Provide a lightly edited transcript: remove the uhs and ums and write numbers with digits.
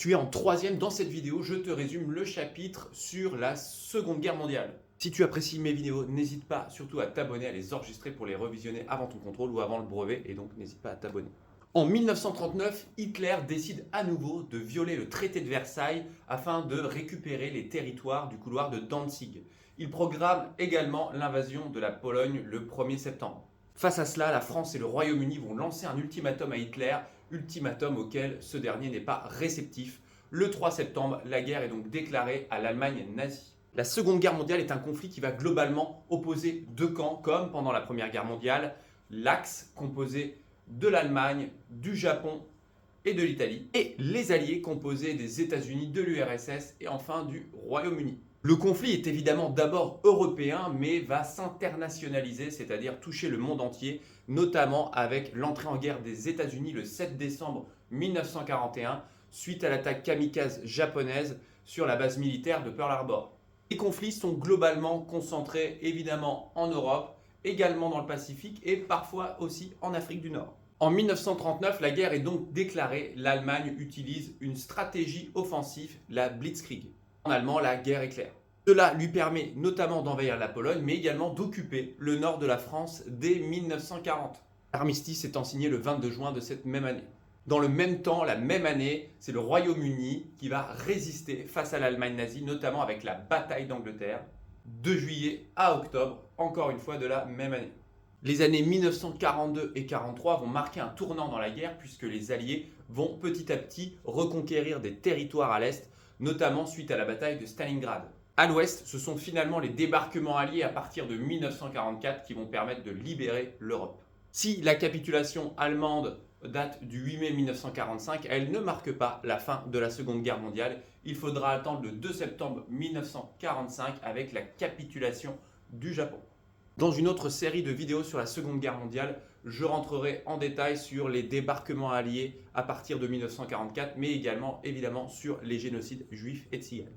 Tu es en troisième. Dans cette vidéo, je te résume le chapitre sur la Seconde Guerre mondiale. Si tu apprécies mes vidéos, n'hésite pas surtout à t'abonner, à les enregistrer pour les revisionner avant ton contrôle ou avant le brevet, et donc n'hésite pas à t'abonner. En 1939, Hitler décide à nouveau de violer le traité de Versailles afin de récupérer les territoires du couloir de Danzig. Il programme également l'invasion de la Pologne le 1er septembre. Face à cela, la France et le Royaume-Uni vont lancer un ultimatum à Hitler, ultimatum auquel ce dernier n'est pas réceptif. Le 3 septembre, la guerre est donc déclarée à l'Allemagne nazie. La Seconde Guerre mondiale est un conflit qui va globalement opposer deux camps, comme pendant la Première Guerre mondiale, l'axe composé de l'Allemagne, du Japon et de l'Italie, et les alliés composés des États-Unis, de l'URSS et enfin du Royaume-Uni. Le conflit est évidemment d'abord européen, mais va s'internationaliser, c'est-à-dire toucher le monde entier, notamment avec l'entrée en guerre des États-Unis le 7 décembre 1941, suite à l'attaque kamikaze japonaise sur la base militaire de Pearl Harbor. Les conflits sont globalement concentrés évidemment en Europe, également dans le Pacifique et parfois aussi en Afrique du Nord. En 1939, la guerre est donc déclarée. L'Allemagne utilise une stratégie offensive, la Blitzkrieg. En allemand, la guerre éclair. Cela lui permet notamment d'envahir la Pologne, mais également d'occuper le nord de la France dès 1940. L'armistice étant signé le 22 juin de cette même année. Dans le même temps, la même année, c'est le Royaume-Uni qui va résister face à l'Allemagne nazie, notamment avec la bataille d'Angleterre, de juillet à octobre, encore une fois de la même année. Les années 1942 et 1943 vont marquer un tournant dans la guerre puisque les Alliés vont petit à petit reconquérir des territoires à l'Est, notamment suite à la bataille de Stalingrad. À l'Ouest, ce sont finalement les débarquements alliés à partir de 1944 qui vont permettre de libérer l'Europe. Si la capitulation allemande date du 8 mai 1945, elle ne marque pas la fin de la Seconde Guerre mondiale. Il faudra attendre le 2 septembre 1945 avec la capitulation du Japon. Dans une autre série de vidéos sur la Seconde Guerre mondiale, je rentrerai en détail sur les débarquements alliés à partir de 1944, mais également évidemment sur les génocides juifs et tziganes.